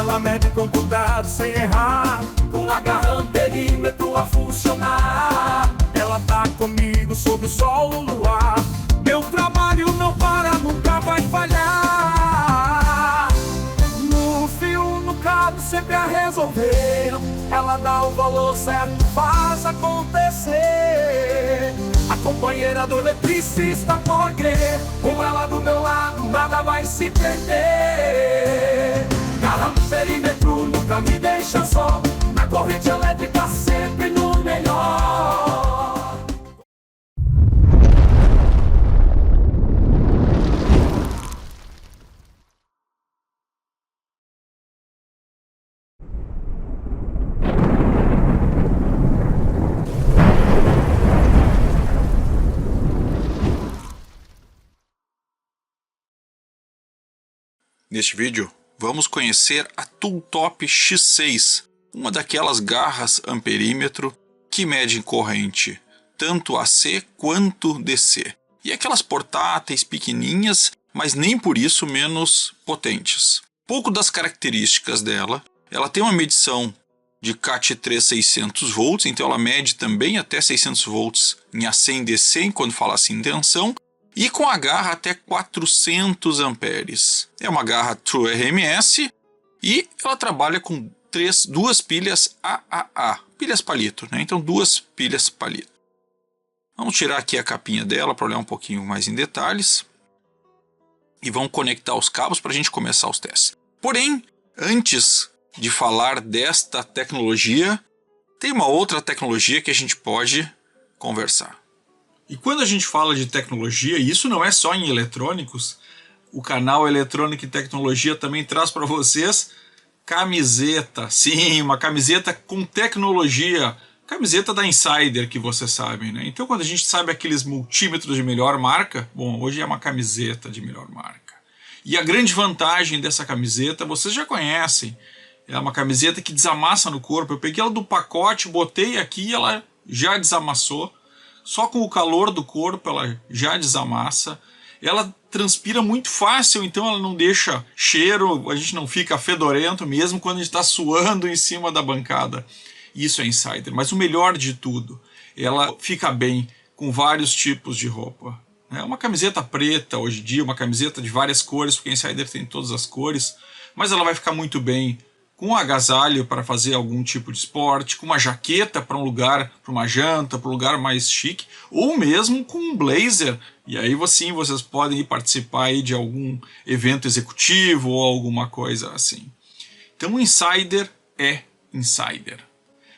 Ela mede com cuidado, sem errar, com a garra amperímetro a funcionar. Ela tá comigo sob o sol, o luar. Meu trabalho não para, nunca vai falhar. No fio, no cabo, sempre a resolver. Ela dá o valor certo, faz acontecer. A companheira do eletricista pode crer, com ela do meu lado nada vai se perder. Garra amperímetro nunca me deixa só, na corrente elétrica sempre no melhor. Neste vídeo, vamos conhecer a Tooltop X6, uma daquelas garras amperímetro que medem corrente tanto AC quanto DC. E aquelas portáteis pequenininhas, mas nem por isso menos potentes. Pouco das características dela: ela tem uma medição de CAT3 600 volts, então ela mede também até 600 volts em AC e DC, quando fala assim em tensão. E com a garra até 400 amperes. É uma garra True RMS e ela trabalha com duas pilhas AAA, pilhas palito, né? Então duas pilhas palito. Vamos tirar aqui a capinha dela para olhar um pouquinho mais em detalhes. E vamos conectar os cabos para a gente começar os testes. Porém, antes de falar desta tecnologia, tem uma outra tecnologia que a gente pode conversar. E quando a gente fala de tecnologia, e isso não é só em eletrônicos, o canal Eletrônica e Tecnologia também traz para vocês camiseta. Sim, uma camiseta com tecnologia. Camiseta da Insider, que vocês sabem, né? Então, quando a gente sabe aqueles multímetros de melhor marca, bom, hoje é uma camiseta de melhor marca. E a grande vantagem dessa camiseta, vocês já conhecem. É uma camiseta que desamassa no corpo. Eu peguei ela do pacote, botei aqui e ela já desamassou. Só com o calor do corpo ela já desamassa. Ela transpira muito fácil, então ela não deixa cheiro, a gente não fica fedorento mesmo quando a gente está suando em cima da bancada. Isso é Insider. Mas o melhor de tudo, ela fica bem com vários tipos de roupa. É uma camiseta preta hoje em dia, uma camiseta de várias cores, porque a Insider tem todas as cores, mas ela vai ficar muito bem com um agasalho para fazer algum tipo de esporte, com uma jaqueta para um lugar, para uma janta, para um lugar mais chique, ou mesmo com um blazer. E aí sim, vocês podem ir participar aí de algum evento executivo ou alguma coisa assim. Então, Insider é Insider.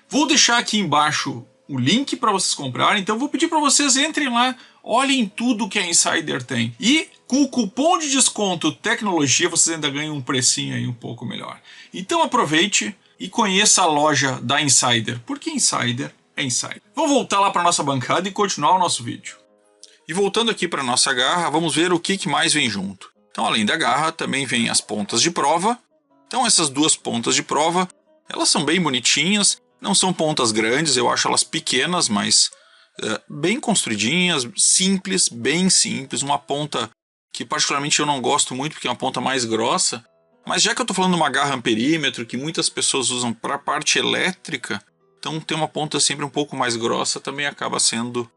Vou deixar aqui embaixo o link para vocês comprarem, então vou pedir para vocês entrem lá, olhem tudo que a Insider tem. E com o cupom de desconto Tecnologia, vocês ainda ganham um precinho aí um pouco melhor. Então aproveite e conheça a loja da Insider, porque Insider é Insider. Vamos voltar lá para a nossa bancada e continuar o nosso vídeo. E voltando aqui para a nossa garra, vamos ver o que mais vem junto. Então, além da garra, também vem as pontas de prova. Então essas duas pontas de prova, elas são bem bonitinhas, não são pontas grandes, eu acho elas pequenas, mas bem construidinhas, simples, bem simples, uma ponta que particularmente eu não gosto muito porque é uma ponta mais grossa, mas já que eu estou falando de uma garra amperímetro que muitas pessoas usam para a parte elétrica, então ter uma ponta sempre um pouco mais grossa também acaba sendo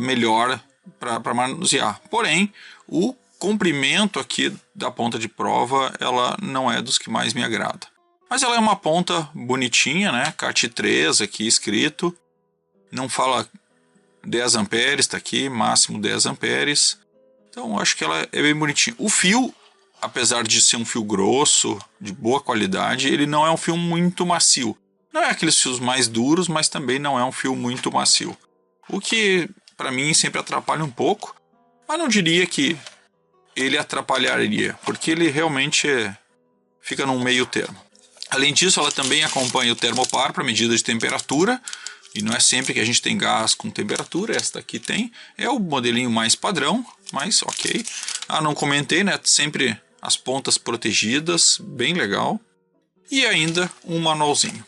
melhor para manusear. Porém, o comprimento aqui da ponta de prova, ela não é dos que mais me agrada. Mas ela é uma ponta bonitinha, né? CAT3 aqui escrito, não fala 10 amperes, está aqui, máximo 10 amperes. Então acho que ela é bem bonitinha. O fio, apesar de ser um fio grosso, de boa qualidade, ele não é um fio muito macio. Não é aqueles fios mais duros, mas também não é um fio muito macio. O que para mim sempre atrapalha um pouco, mas não diria que ele atrapalharia, porque ele realmente fica num meio termo. Além disso, ela também acompanha o termopar para medida de temperatura. E não é sempre que a gente tem gás com temperatura, esta aqui tem. É o modelinho mais padrão, mas ok. Ah, não comentei, né? Sempre as pontas protegidas, bem legal. E ainda um manualzinho.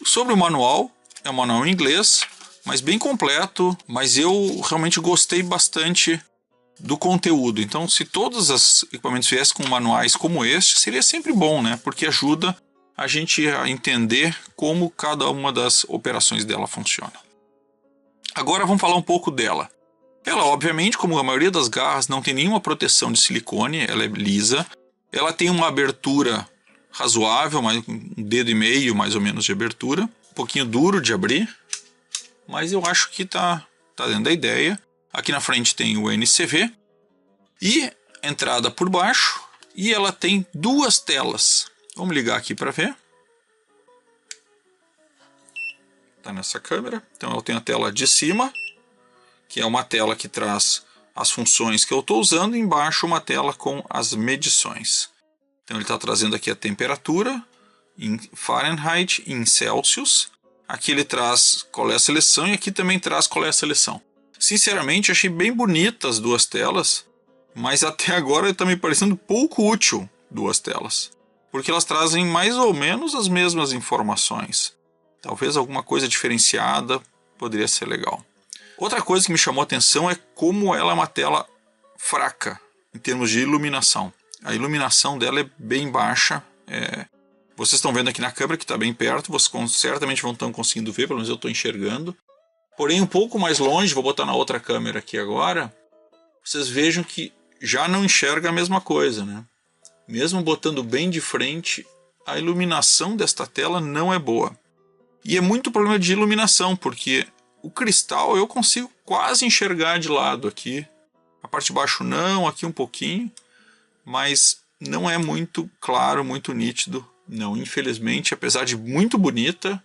Sobre o manual, é um manual em inglês, mas bem completo. Mas eu realmente gostei bastante do conteúdo. Então, se todos os equipamentos viessem com manuais como este, seria sempre bom, né? Porque ajuda a gente a entender como cada uma das operações dela funciona. Agora vamos falar um pouco dela. Ela, obviamente, como a maioria das garras, não tem nenhuma proteção de silicone, ela é lisa. Ela tem uma abertura razoável, um dedo e meio mais ou menos de abertura. Um pouquinho duro de abrir, mas eu acho que tá dentro da ideia. Aqui na frente tem o NCV e entrada por baixo, e ela tem duas telas. Vamos ligar aqui para ver. Tá nessa câmera. Então eu tenho a tela de cima, que é uma tela que traz as funções que eu estou usando, e embaixo uma tela com as medições. Então ele está trazendo aqui a temperatura em Fahrenheit e em Celsius. Aqui ele traz qual é a seleção e aqui também traz qual é a seleção. Sinceramente, achei bem bonitas as duas telas, mas até agora está me parecendo pouco útil duas telas, porque elas trazem mais ou menos as mesmas informações. Talvez alguma coisa diferenciada poderia ser legal. Outra coisa que me chamou a atenção é como ela é uma tela fraca em termos de iluminação. A iluminação dela é bem baixa. Vocês estão vendo aqui na câmera que está bem perto, vocês certamente vão estar conseguindo ver, pelo menos eu estou enxergando. Porém, um pouco mais longe, vou botar na outra câmera aqui agora, vocês vejam que já não enxerga a mesma coisa, né? Mesmo botando bem de frente, a iluminação desta tela não é boa. E é muito problema de iluminação, porque o cristal eu consigo quase enxergar de lado aqui. A parte de baixo não, aqui um pouquinho, mas não é muito claro, muito nítido. Não, infelizmente, apesar de muito bonita,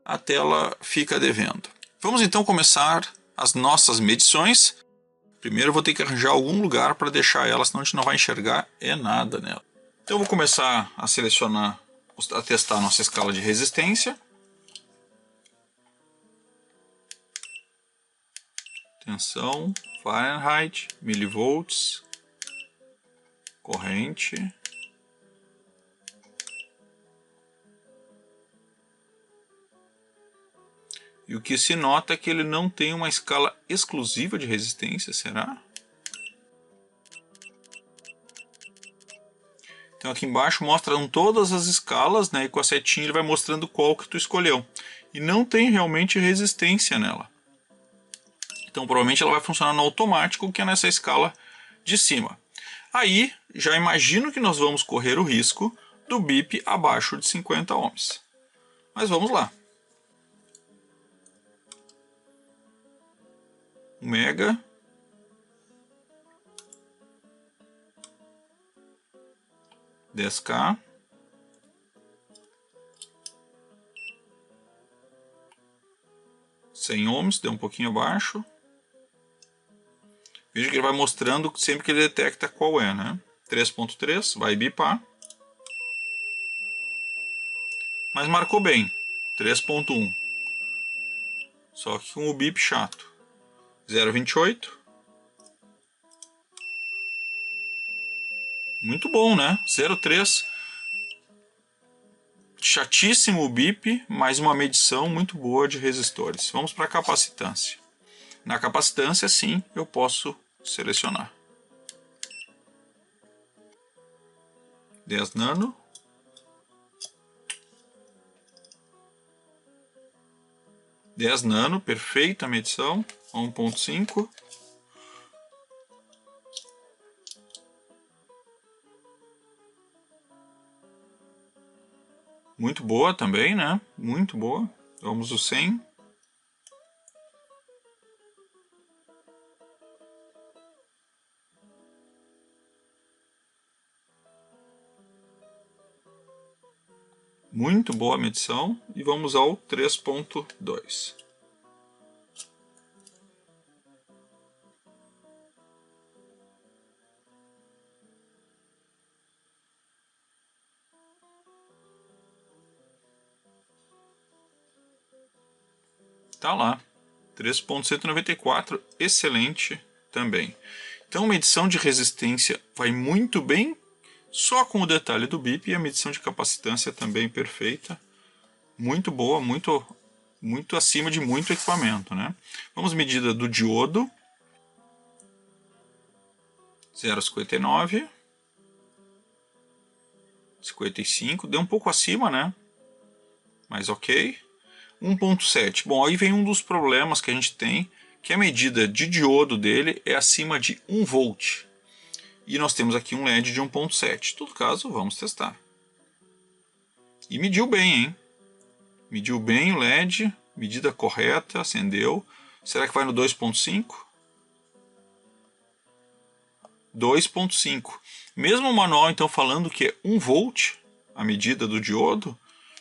a tela fica devendo. Vamos então começar as nossas medições. Primeiro eu vou ter que arranjar algum lugar para deixar ela, senão a gente não vai enxergar nada nela. Então eu vou começar a selecionar, a testar a nossa escala de resistência. Tensão, Fahrenheit, milivolts, corrente. E o que se nota é que ele não tem uma escala exclusiva de resistência, será? Então aqui embaixo mostram todas as escalas, né? E com a setinha ele vai mostrando qual que tu escolheu. E não tem realmente resistência nela. Então provavelmente ela vai funcionar no automático, que é nessa escala de cima. Aí já imagino que nós vamos correr o risco do bip abaixo de 50 ohms. Mas vamos lá. 1 mega. (10K). (100 ohms), deu um pouquinho abaixo. Veja que ele vai mostrando sempre que ele detecta qual é, né? 3.3, vai bipar. Mas marcou bem, 3.1. Só que com o bip chato. 0.28. Muito bom, né? 0.3. Chatíssimo o bip, mas uma medição muito boa de resistores. Vamos para a capacitância. Na capacitância, sim, eu posso selecionar. 10 nano. 10 nano, perfeita a medição. 1.5. Muito boa também, né? Muito boa. Vamos o 100. Muito boa a medição. E vamos ao 3.2. Tá lá, 3.194, excelente também. Então, medição de resistência vai muito bem, só com o detalhe do bip, e a medição de capacitância também perfeita. Muito boa, muito acima de muito equipamento, né? Vamos medida do diodo. 0,59, 55, deu um pouco acima, né? Mas ok. 1,7. Bom, aí vem um dos problemas que a gente tem, que a medida de diodo dele é acima de 1 volt. E nós temos aqui um LED de 1,7. Em todo caso, vamos testar. E mediu bem, hein? Mediu bem o LED, medida correta, acendeu. Será que vai no 2,5? 2,5. Mesmo o manual então falando que é 1 volt a medida do diodo,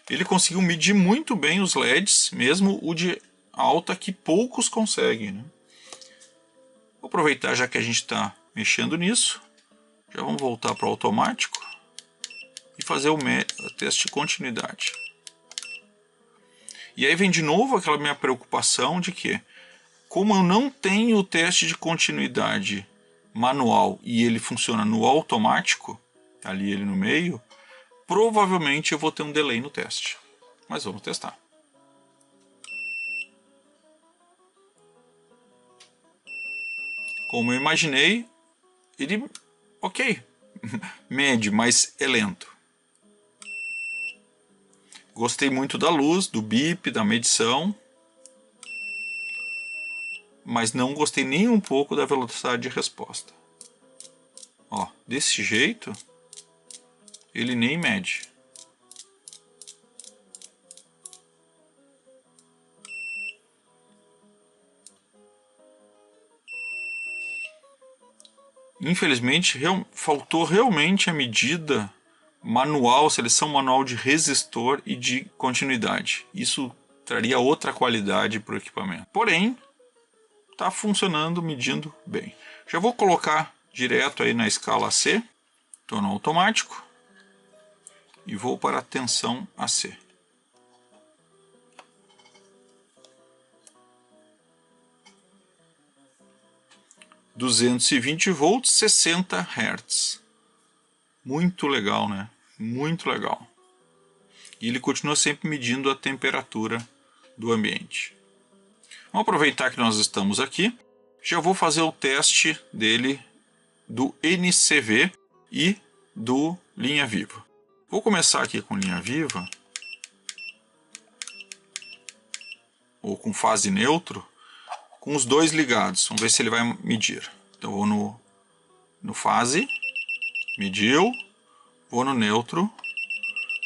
ele conseguiu medir muito bem os LEDs, mesmo o de alta que poucos conseguem, né? Vou aproveitar já que a gente está mexendo nisso, já vamos voltar para o automático e fazer o teste de continuidade. E aí vem de novo aquela minha preocupação de que, como eu não tenho o teste de continuidade manual e ele funciona no automático, ali ele no meio, provavelmente eu vou ter um delay no teste. Mas vamos testar. Como eu imaginei, ele, ok, mede, mas é lento. Gostei muito da luz, do bip, da medição, mas não gostei nem um pouco da velocidade de resposta. Ó, desse jeito, ele nem mede. Infelizmente, faltou realmente a medida manual, seleção manual de resistor e de continuidade. Isso traria outra qualidade para o equipamento. Porém, está funcionando, medindo bem. Já vou colocar direto aí na escala C. Estou no automático. E vou para a tensão AC. – 220 volts, 60 Hz. Muito legal, né? Muito legal. E ele continua sempre medindo a temperatura do ambiente. Vamos aproveitar que nós estamos aqui. Já vou fazer o teste dele do NCV e do linha viva. Vou começar aqui com linha viva, ou com fase neutro, com os dois ligados. Vamos ver se ele vai medir. Então vou no fase, mediu, vou no neutro,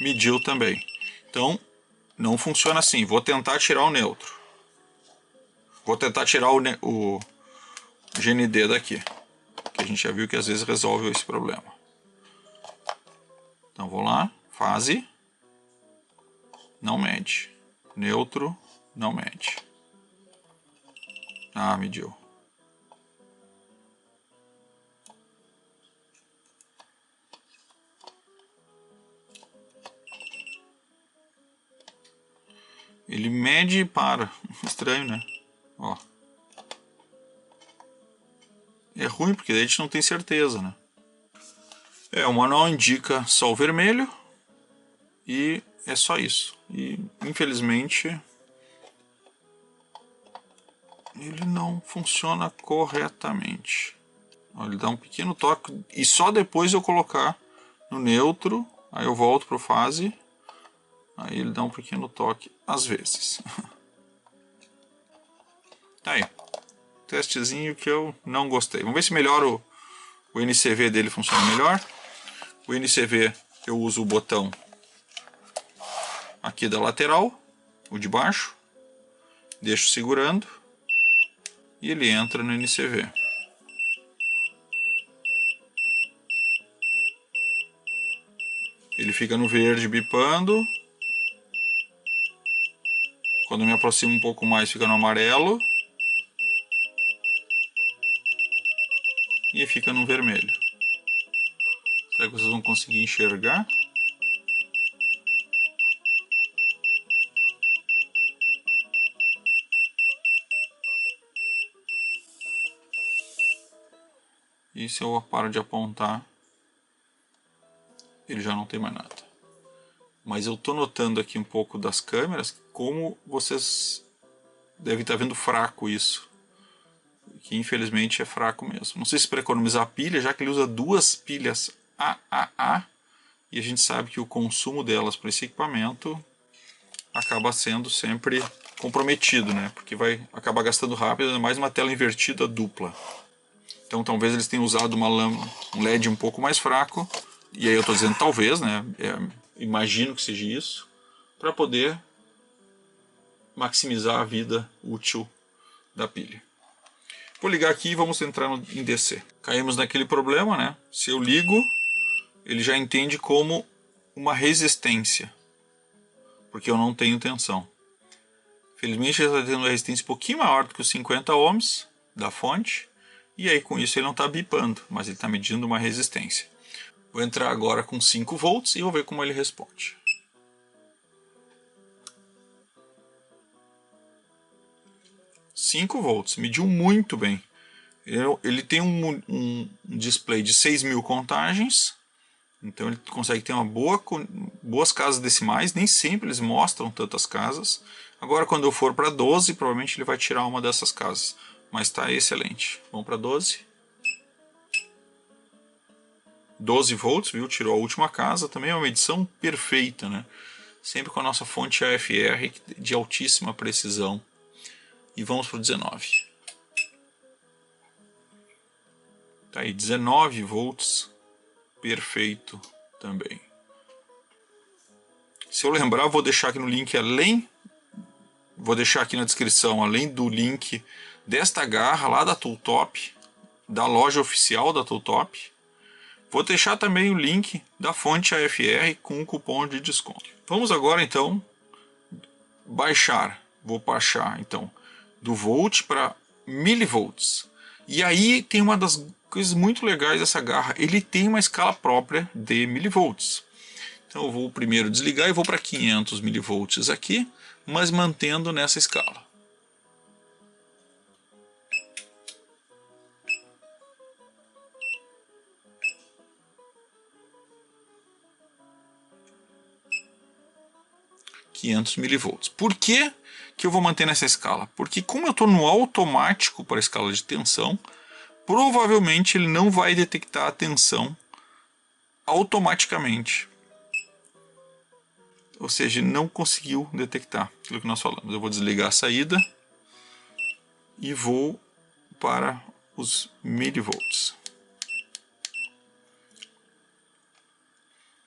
mediu também. Então não funciona assim. Vou tentar tirar o neutro. Vou tentar tirar o GND daqui, que a gente já viu que às vezes resolve esse problema. Então vou lá, fase, não mede. Neutro, não mede. Ah, mediu. Ele mede e para. Estranho, né? Ó. É ruim porque a gente não tem certeza, né? O manual indica só o vermelho e é só isso. E infelizmente ele não funciona corretamente. Ele dá um pequeno toque e só depois eu colocar no neutro, aí eu volto para o fase, aí ele dá um pequeno toque às vezes. Tá aí, testezinho que eu não gostei. Vamos ver se melhora o NCV dele funciona melhor. O NCV eu uso o botão aqui da lateral, o de baixo, deixo segurando e ele entra no NCV. Ele fica no verde bipando. Quando eu me aproximo um pouco mais fica no amarelo. E fica no vermelho. Será que vocês vão conseguir enxergar? E se eu paro de apontar, ele já não tem mais nada. Mas eu estou notando aqui um pouco das câmeras, como vocês devem estar vendo fraco isso. que infelizmente é fraco mesmo. Não sei se para economizar pilha, já que ele usa duas pilhas AAA, e a gente sabe que o consumo delas para esse equipamento acaba sendo sempre comprometido, né? Porque vai acabar gastando rápido, ainda mais uma tela invertida dupla. Então talvez eles tenham usado um LED um pouco mais fraco, e aí eu estou dizendo talvez, né? Imagino que seja isso, para poder maximizar a vida útil da pilha. Vou ligar aqui e vamos entrar em DC. Caímos naquele problema, né? Se eu ligo, ele já entende como uma resistência, porque eu não tenho tensão. Felizmente ele está tendo uma resistência um pouquinho maior do que os 50 ohms da fonte, e aí com isso ele não está bipando, mas ele está medindo uma resistência. Vou entrar agora com 5 volts e vou ver como ele responde. volts, mediu muito bem. Ele tem um display de 6.000 contagens, então ele consegue ter boas casas decimais. Nem sempre eles mostram tantas casas. Agora quando eu for para 12, provavelmente ele vai tirar uma dessas casas, mas está excelente. Vamos para 12. 12 volts, viu? Tirou a última casa. Também é uma medição perfeita, né? Sempre com a nossa fonte AFR de altíssima precisão. E vamos para o 19. Tá aí, 19 volts. Perfeito também. Se eu lembrar, vou deixar aqui no link vou deixar aqui na descrição, além do link desta garra lá da Tooltop, da loja oficial da Tooltop. Vou deixar também o link da fonte AFR com um cupom de desconto. Vamos agora então baixar. Vou baixar então do volt para milivolts. E aí tem uma das coisas muito legais dessa garra. Ele tem uma escala própria de milivolts. Então eu vou primeiro desligar e vou para 500 milivolts aqui, mas mantendo nessa escala. milivolts. Por que eu vou manter nessa escala? Porque como eu estou no automático para a escala de tensão, provavelmente ele não vai detectar a tensão automaticamente. Ou seja, ele não conseguiu detectar aquilo que nós falamos. Eu vou desligar a saída e vou para os milivolts.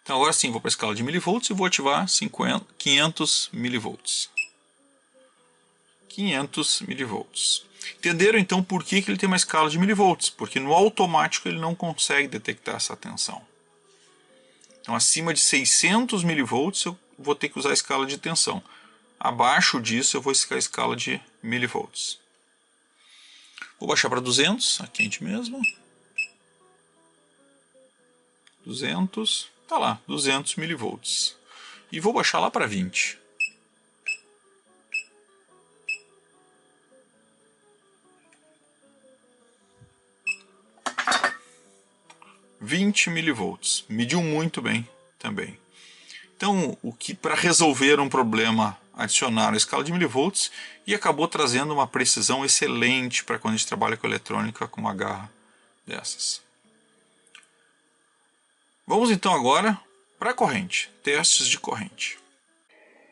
Então agora sim, vou para a escala de milivolts e vou ativar 500 milivolts. 500 milivolts. Entenderam então por que ele tem uma escala de milivolts? Porque no automático ele não consegue detectar essa tensão. Então acima de 600 milivolts eu vou ter que usar a escala de tensão. Abaixo disso eu vou usar a escala de milivolts. Vou baixar para 200, a quente mesmo. 200, tá lá, 200 milivolts. E vou baixar lá para 20. 20 milivolts. Mediu muito bem também. Então, para resolver um problema, adicionaram a escala de milivolts e acabou trazendo uma precisão excelente para quando a gente trabalha com eletrônica com uma garra dessas. Vamos então agora para a corrente, testes de corrente.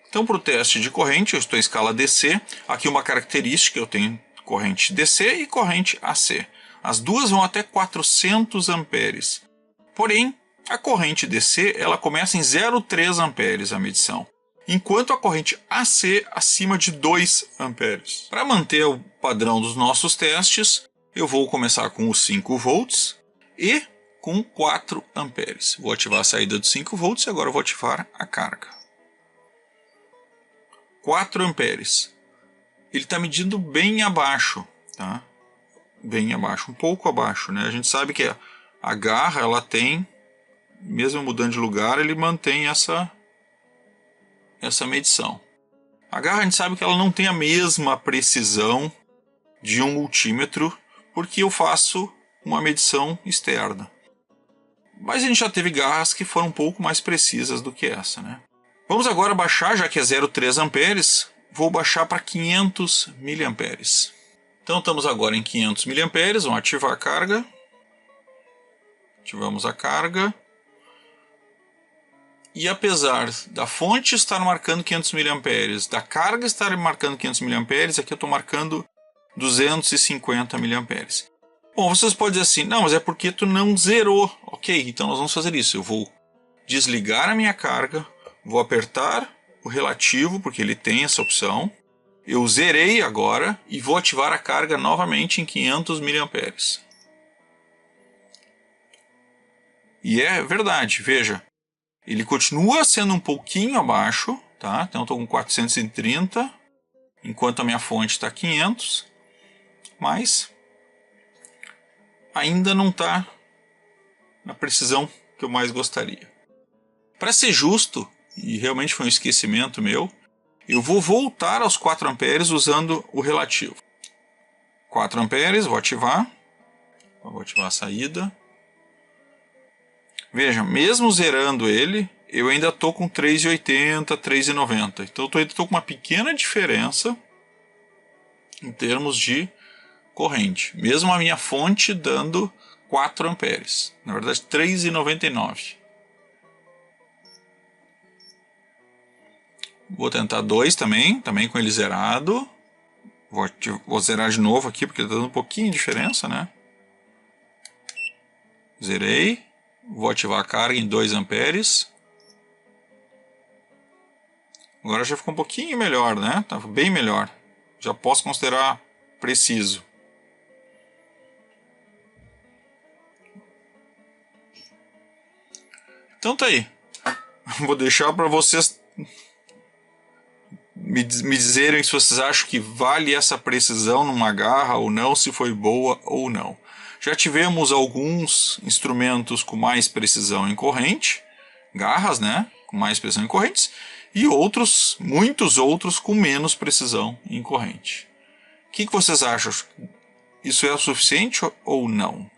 Então, para o teste de corrente, eu estou em escala DC. Aqui uma característica, eu tenho corrente DC e corrente AC. As duas vão até 400 amperes. Porém, a corrente DC ela começa em 0,3 amperes a medição, enquanto a corrente AC acima de 2 amperes. Para manter o padrão dos nossos testes, eu vou começar com os 5 volts e com 4 amperes. Vou ativar a saída dos 5 volts e agora vou ativar a carga. 4 amperes. Ele está medindo bem abaixo, tá? Bem abaixo, um pouco abaixo, né? A gente sabe que a garra, ela tem, mesmo mudando de lugar, ele mantém essa medição. A garra, a gente sabe que ela não tem a mesma precisão de um multímetro, porque eu faço uma medição externa. Mas a gente já teve garras que foram um pouco mais precisas do que essa, né? Vamos agora baixar, já que é 0,3 amperes, vou baixar para 500 miliamperes. Então estamos agora em 500 mA, vamos ativar a carga. Ativamos a carga. E apesar da fonte estar marcando 500 mA, da carga estar marcando 500 mA, aqui eu estou marcando 250 mA. Bom, vocês podem dizer assim, não, mas é porque tu não zerou. Ok, então nós vamos fazer isso. Eu vou desligar a minha carga, vou apertar o relativo, porque ele tem essa opção. Eu zerei agora e vou ativar a carga novamente em 500 mA. E é verdade, veja. Ele continua sendo um pouquinho abaixo, tá? Então eu estou com 430, enquanto a minha fonte está 500, mas ainda não está na precisão que eu mais gostaria. Para ser justo, e realmente foi um esquecimento meu, eu vou voltar aos 4 amperes usando o relativo. 4 amperes, vou ativar a saída. Veja, mesmo zerando ele, eu ainda estou com 3,80, 3,90. Então eu estou com uma pequena diferença em termos de corrente. Mesmo a minha fonte dando 4 amperes. Na verdade, 3,99. Vou tentar 2 também com ele zerado. Vou zerar de novo aqui, porque está dando um pouquinho de diferença, né? Zerei. Vou ativar a carga em 2 amperes. Agora já ficou um pouquinho melhor, né? Tá bem melhor. Já posso considerar preciso. Então tá aí. Vou deixar para vocês me dizerem se vocês acham que vale essa precisão numa garra ou não, se foi boa ou não. Já tivemos alguns instrumentos com mais precisão em corrente, garras, né, com mais precisão em correntes, e outros, muitos outros com menos precisão em corrente. O que vocês acham? Isso é o suficiente ou não?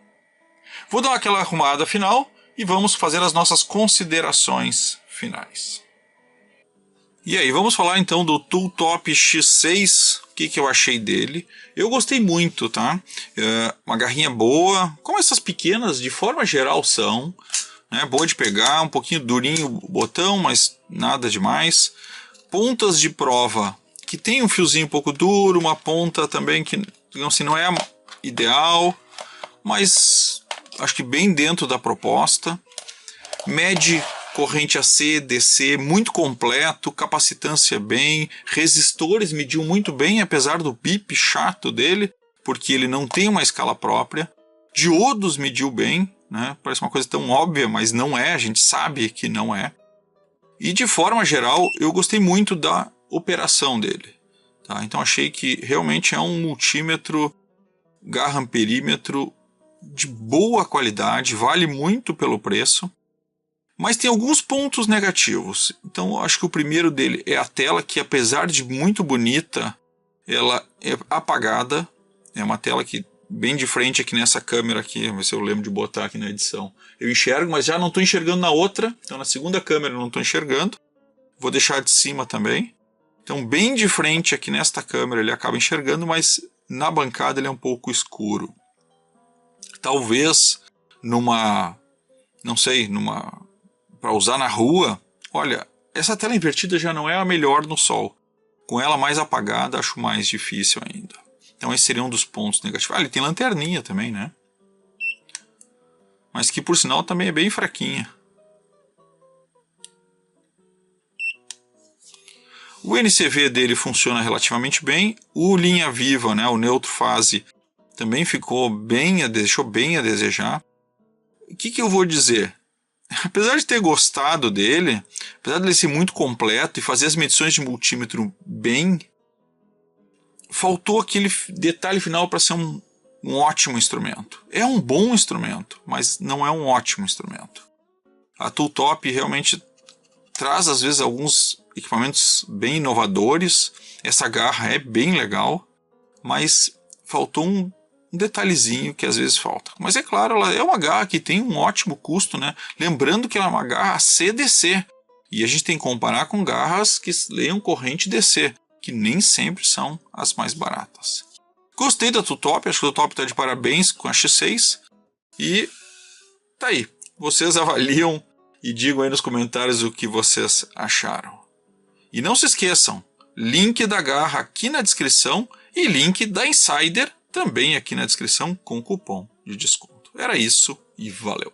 Vou dar aquela arrumada final e vamos fazer as nossas considerações finais. E aí, vamos falar então do Tool Top X6, o que eu achei dele. Eu gostei muito, tá? Uma garrinha boa, como essas pequenas de forma geral são, né? Boa de pegar, um pouquinho durinho o botão, mas nada demais. Pontas de prova, que tem um fiozinho um pouco duro, uma ponta também que assim, não é ideal, mas acho que bem dentro da proposta. Mede corrente AC, DC, muito completo, capacitância bem, resistores mediu muito bem, apesar do bip chato dele, porque ele não tem uma escala própria. Diodos mediu bem, né? Parece uma coisa tão óbvia, mas não é, a gente sabe que não é. E de forma geral, eu gostei muito da operação dele. Tá? Então achei que realmente é um multímetro garra amperímetro de boa qualidade, vale muito pelo preço. Mas tem alguns pontos negativos. Então eu acho que o primeiro dele é a tela, que apesar de muito bonita, ela é apagada. É uma tela que bem de frente aqui nessa câmera aqui, vamos ver se eu lembro de botar aqui na edição. Eu enxergo, mas já não estou enxergando na outra. Então na segunda câmera eu não estou enxergando. Vou deixar de cima também. Então bem de frente aqui nesta câmera ele acaba enxergando, mas na bancada ele é um pouco escuro. Talvez não sei, para usar na rua, olha, essa tela invertida já não é a melhor no sol. Com ela mais apagada, acho mais difícil ainda. Então esse seria um dos pontos negativos. Ele tem lanterninha também, né? Mas que por sinal também é bem fraquinha. O NCV dele funciona relativamente bem. O linha viva, né, o neutro fase, também deixou bem a desejar. O que eu vou dizer? Apesar de ter gostado dele, apesar de ele ser muito completo e fazer as medições de multímetro bem, faltou aquele detalhe final para ser um ótimo instrumento. É um bom instrumento, mas não é um ótimo instrumento. A Tool Top realmente traz às vezes alguns equipamentos bem inovadores. Essa garra é bem legal, mas faltou um detalhezinho que às vezes falta. Mas é claro, ela é uma garra que tem um ótimo custo, né? Lembrando que ela é uma garra CDC. E a gente tem que comparar com garras que leiam corrente DC, que nem sempre são as mais baratas. Gostei da Tool-Top, acho que a Tool-Top está de parabéns com a X6. E tá aí, vocês avaliam e digam aí nos comentários o que vocês acharam. E não se esqueçam, link da garra aqui na descrição e link da Insider também aqui na descrição com cupom de desconto. Era isso e valeu!